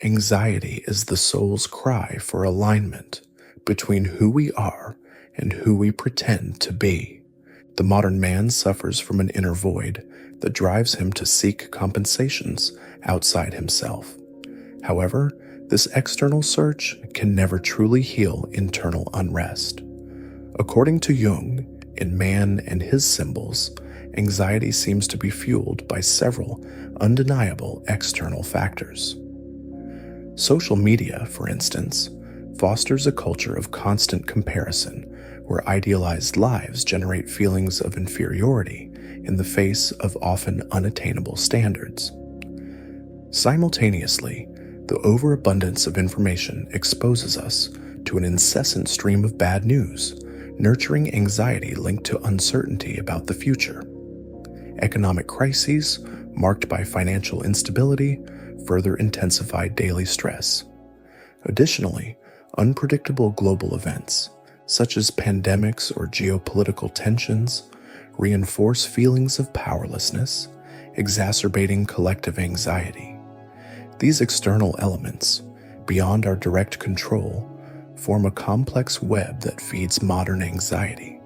Anxiety is the soul's cry for alignment between who we are and who we pretend to be. The modern man suffers from an inner void that drives him to seek compensations outside himself. However, this external search can never truly heal internal unrest. According to Jung, in Man and His Symbols, anxiety seems to be fueled by several undeniable external factors. Social media, for instance, fosters a culture of constant comparison where idealized lives generate feelings of inferiority in the face of often unattainable standards. Simultaneously, the overabundance of information exposes us to an incessant stream of bad news, nurturing anxiety linked to uncertainty about the future. Economic crises, marked by financial instability, further intensify daily stress. Additionally, unpredictable global events, such as pandemics or geopolitical tensions, reinforce feelings of powerlessness, exacerbating collective anxiety. These external elements, beyond our direct control, form a complex web that feeds modern anxiety.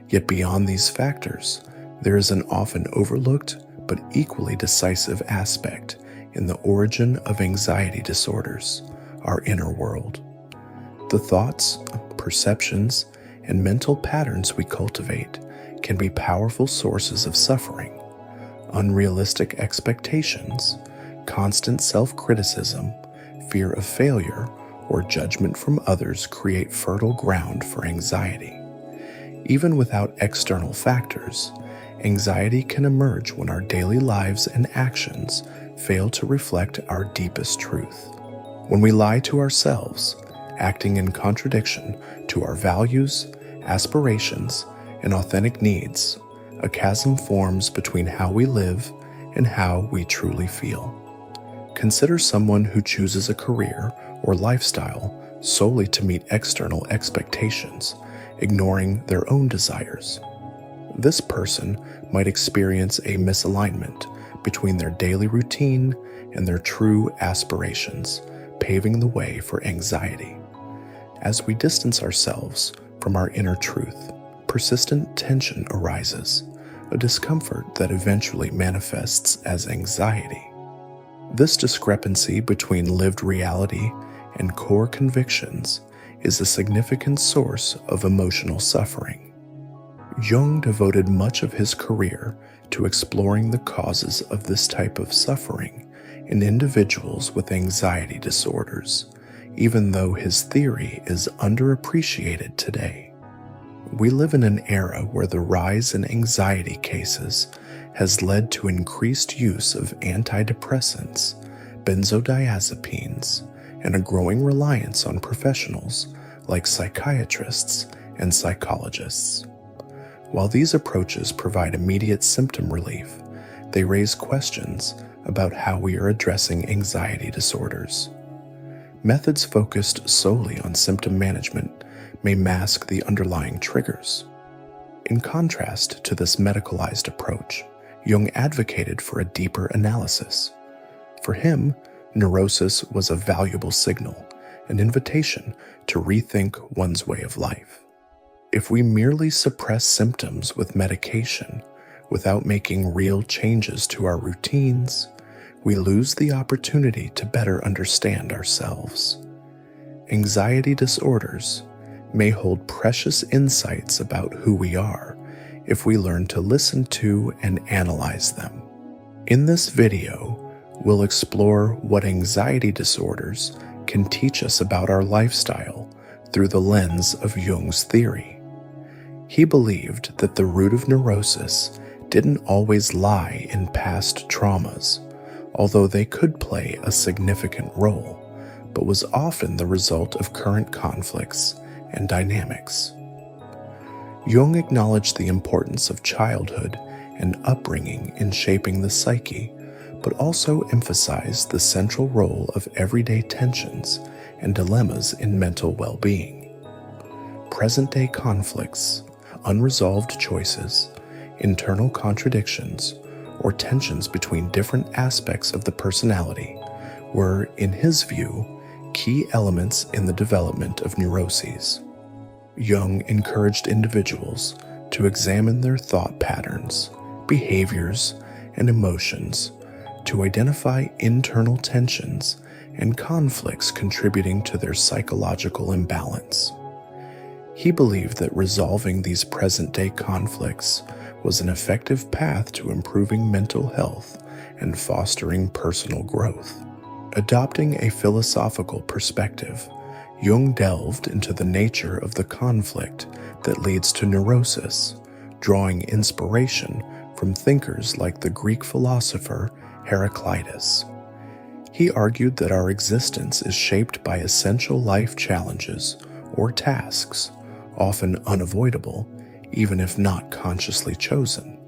Yet beyond these factors, there is an often overlooked but equally decisive aspect in the origin of anxiety disorders, our inner world. The thoughts, perceptions, and mental patterns we cultivate can be powerful sources of suffering. Unrealistic expectations, constant self-criticism, fear of failure, or judgment from others create fertile ground for anxiety. Even without external factors, anxiety can emerge when our daily lives and actions fail to reflect our deepest truth. When we lie to ourselves, acting in contradiction to our values, aspirations, and authentic needs, a chasm forms between how we live and how we truly feel. Consider someone who chooses a career or lifestyle solely to meet external expectations, ignoring their own desires. This person might experience a misalignment between their daily routine and their true aspirations, paving the way for anxiety. As we distance ourselves from our inner truth, persistent tension arises, a discomfort that eventually manifests as anxiety. This discrepancy between lived reality and core convictions is a significant source of emotional suffering. Jung devoted much of his career to exploring the causes of this type of suffering in individuals with anxiety disorders, even though his theory is underappreciated today. We live in an era where the rise in anxiety cases has led to increased use of antidepressants, benzodiazepines, and a growing reliance on professionals like psychiatrists and psychologists. While these approaches provide immediate symptom relief, they raise questions about how we are addressing anxiety disorders. Methods focused solely on symptom management may mask the underlying triggers. In contrast to this medicalized approach, Jung advocated for a deeper analysis. For him, neurosis was a valuable signal, an invitation to rethink one's way of life. If we merely suppress symptoms with medication without making real changes to our routines, we lose the opportunity to better understand ourselves. Anxiety disorders may hold precious insights about who we are if we learn to listen to and analyze them. In this video, we'll explore what anxiety disorders can teach us about our lifestyle through the lens of Jung's theory. He believed that the root of neurosis didn't always lie in past traumas, although they could play a significant role, but was often the result of current conflicts and dynamics. Jung acknowledged the importance of childhood and upbringing in shaping the psyche, but also emphasized the central role of everyday tensions and dilemmas in mental well-being. Present-day conflicts, unresolved choices, internal contradictions, or tensions between different aspects of the personality were, in his view, key elements in the development of neuroses. Jung encouraged individuals to examine their thought patterns, behaviors, and emotions to identify internal tensions and conflicts contributing to their psychological imbalance. He believed that resolving these present-day conflicts was an effective path to improving mental health and fostering personal growth. Adopting a philosophical perspective, Jung delved into the nature of the conflict that leads to neurosis, drawing inspiration from thinkers like the Greek philosopher Heraclitus. He argued that our existence is shaped by essential life challenges or tasks, often unavoidable, even if not consciously chosen.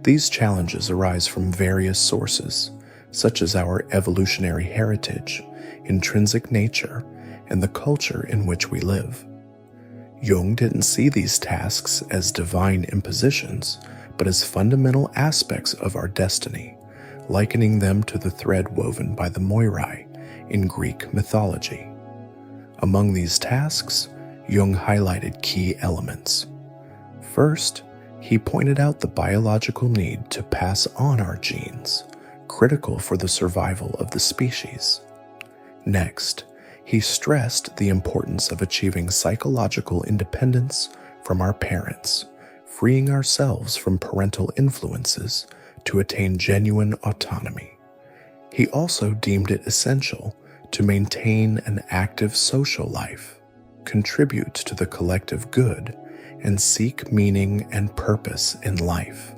These challenges arise from various sources, such as our evolutionary heritage, intrinsic nature, and the culture in which we live. Jung didn't see these tasks as divine impositions, but as fundamental aspects of our destiny, likening them to the thread woven by the Moirai in Greek mythology. Among these tasks, Jung highlighted key elements. First, he pointed out the biological need to pass on our genes, critical for the survival of the species. Next, he stressed the importance of achieving psychological independence from our parents, freeing ourselves from parental influences to attain genuine autonomy. He also deemed it essential to maintain an active social life, contribute to the collective good, and seek meaning and purpose in life.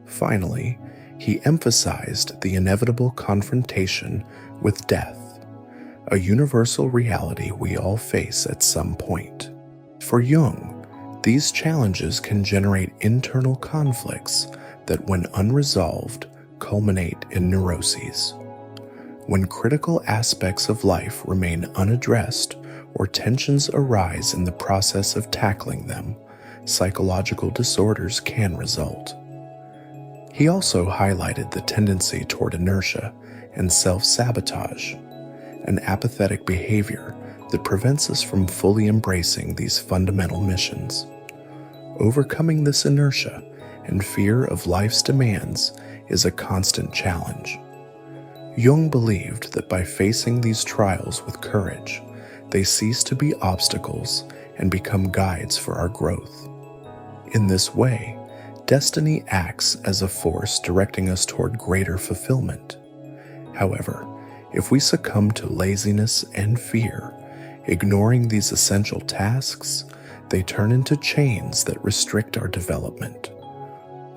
Finally, he emphasized the inevitable confrontation with death, a universal reality we all face at some point. For Jung, these challenges can generate internal conflicts that, when unresolved, culminate in neuroses. When critical aspects of life remain unaddressed or tensions arise in the process of tackling them, psychological disorders can result. He also highlighted the tendency toward inertia and self-sabotage, an apathetic behavior that prevents us from fully embracing these fundamental missions. Overcoming this inertia and fear of life's demands is a constant challenge. Jung believed that by facing these trials with courage, they cease to be obstacles and become guides for our growth. In this way, destiny acts as a force directing us toward greater fulfillment. However, if we succumb to laziness and fear, ignoring these essential tasks, they turn into chains that restrict our development.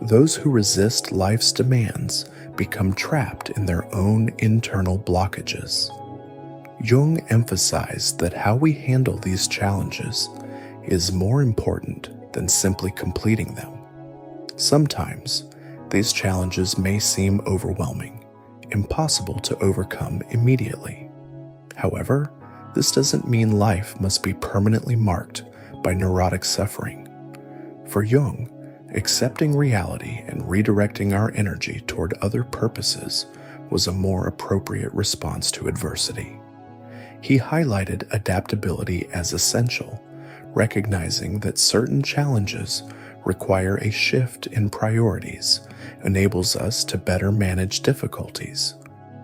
Those who resist life's demands become trapped in their own internal blockages. Jung emphasized that how we handle these challenges is more important than simply completing them. Sometimes, these challenges may seem overwhelming, impossible to overcome immediately. However, this doesn't mean life must be permanently marked by neurotic suffering. For Jung, accepting reality and redirecting our energy toward other purposes was a more appropriate response to adversity. He highlighted adaptability as essential, recognizing that certain challenges require a shift in priorities, enables us to better manage difficulties.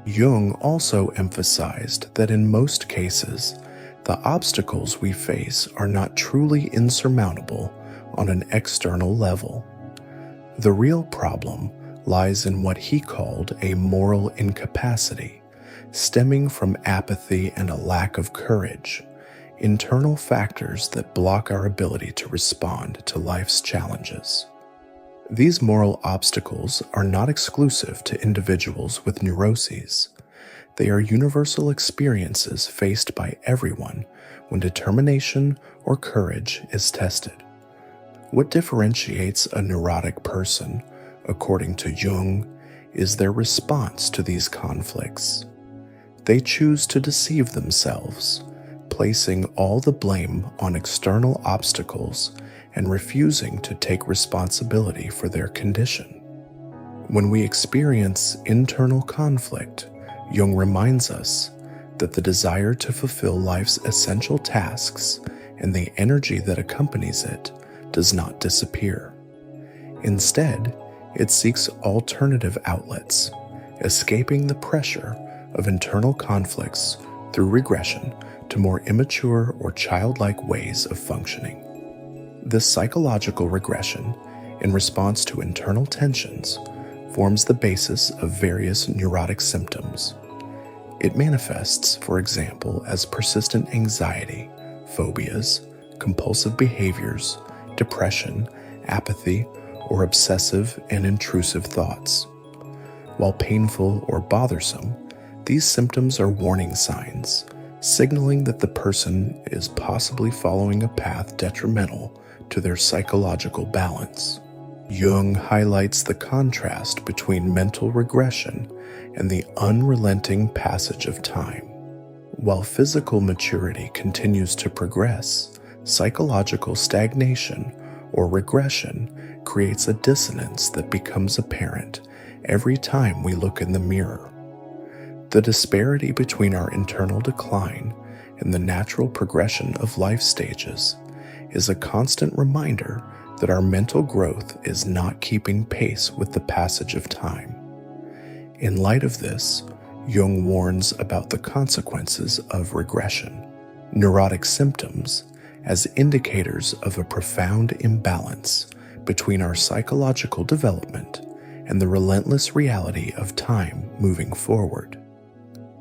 Jung also emphasized that in most cases, the obstacles we face are not truly insurmountable on an external level. The real problem lies in what he called a moral incapacity, stemming from apathy and a lack of courage, internal factors that block our ability to respond to life's challenges. These moral obstacles are not exclusive to individuals with neuroses. They are universal experiences faced by everyone when determination or courage is tested. What differentiates a neurotic person, according to Jung, is their response to these conflicts. They choose to deceive themselves, placing all the blame on external obstacles and refusing to take responsibility for their condition. When we experience internal conflict, Jung reminds us that the desire to fulfill life's essential tasks and the energy that accompanies it does not disappear. Instead, it seeks alternative outlets, escaping the pressure of internal conflicts through regression to more immature or childlike ways of functioning. This psychological regression, in response to internal tensions, forms the basis of various neurotic symptoms. It manifests, for example, as persistent anxiety, phobias, compulsive behaviors, depression, apathy, or obsessive and intrusive thoughts. While painful or bothersome, these symptoms are warning signs, signaling that the person is possibly following a path detrimental to their psychological balance. Jung highlights the contrast between mental regression and the unrelenting passage of time. While physical maturity continues to progress, psychological stagnation or regression creates a dissonance that becomes apparent every time we look in the mirror. The disparity between our internal decline and the natural progression of life stages is a constant reminder that our mental growth is not keeping pace with the passage of time. In light of this, Jung warns about the consequences of regression, neurotic symptoms, as indicators of a profound imbalance between our psychological development and the relentless reality of time moving forward.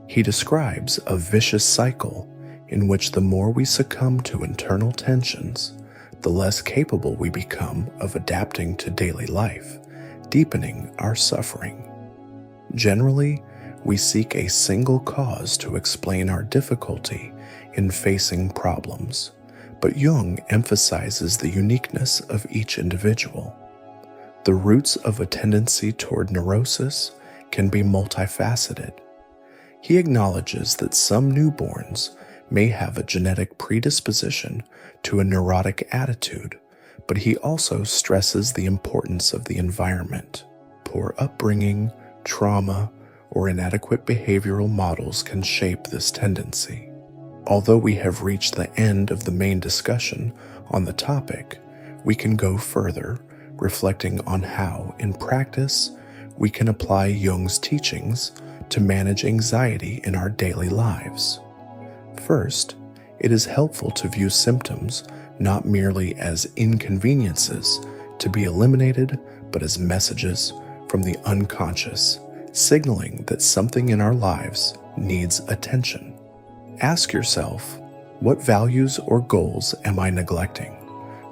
He describes a vicious cycle in which the more we succumb to internal tensions, the less capable we become of adapting to daily life, deepening our suffering. Generally, we seek a single cause to explain our difficulty in facing problems, but Jung emphasizes the uniqueness of each individual. The roots of a tendency toward neurosis can be multifaceted. He acknowledges that some newborns may have a genetic predisposition to a neurotic attitude, but he also stresses the importance of the environment. Poor upbringing, trauma, or inadequate behavioral models can shape this tendency. Although we have reached the end of the main discussion on the topic, we can go further, reflecting on how, in practice, we can apply Jung's teachings to manage anxiety in our daily lives. First, it is helpful to view symptoms not merely as inconveniences to be eliminated, but as messages from the unconscious, signaling that something in our lives needs attention. Ask yourself, what values or goals am I neglecting?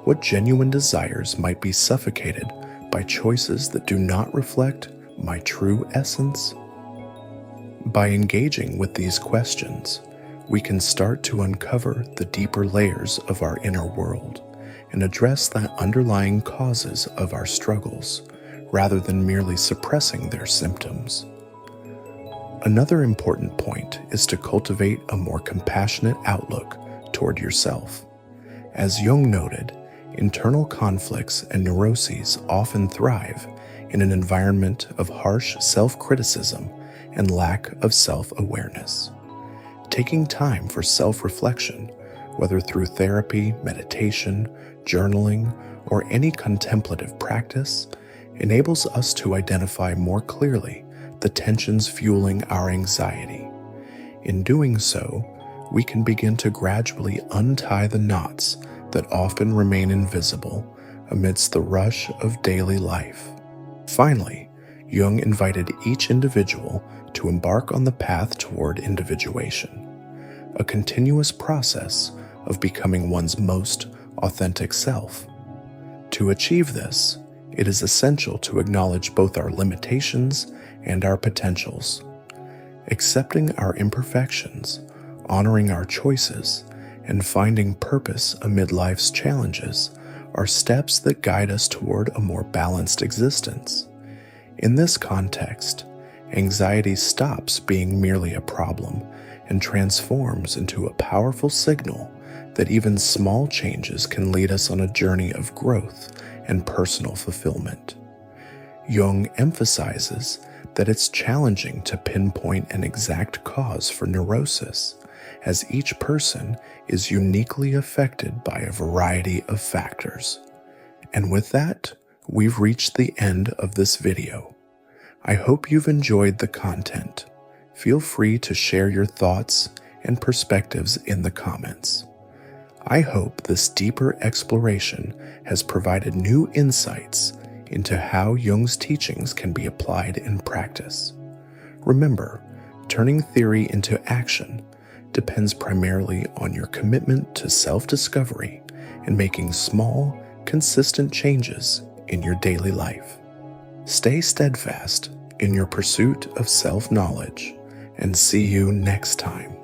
What genuine desires might be suffocated by choices that do not reflect my true essence? By engaging with these questions, we can start to uncover the deeper layers of our inner world and address the underlying causes of our struggles, rather than merely suppressing their symptoms. Another important point is to cultivate a more compassionate outlook toward yourself. As Jung noted, internal conflicts and neuroses often thrive in an environment of harsh self-criticism and lack of self-awareness. Taking time for self-reflection, whether through therapy, meditation, journaling, or any contemplative practice, enables us to identify more clearly the tensions fueling our anxiety. In doing so, we can begin to gradually untie the knots that often remain invisible amidst the rush of daily life. Finally, Jung invited each individual to embark on the path toward individuation, a continuous process of becoming one's most authentic self. To achieve this, it is essential to acknowledge both our limitations and our potentials. Accepting our imperfections, honoring our choices, and finding purpose amid life's challenges are steps that guide us toward a more balanced existence. In this context, anxiety stops being merely a problem and transforms into a powerful signal that even small changes can lead us on a journey of growth and personal fulfillment. Jung emphasizes that it's challenging to pinpoint an exact cause for neurosis, as each person is uniquely affected by a variety of factors. And with that, we've reached the end of this video. I hope you've enjoyed the content. Feel free to share your thoughts and perspectives in the comments. I hope this deeper exploration has provided new insights into how Jung's teachings can be applied in practice. Remember, turning theory into action depends primarily on your commitment to self-discovery and making small, consistent changes in your daily life. Stay steadfast in your pursuit of self-knowledge, and see you next time.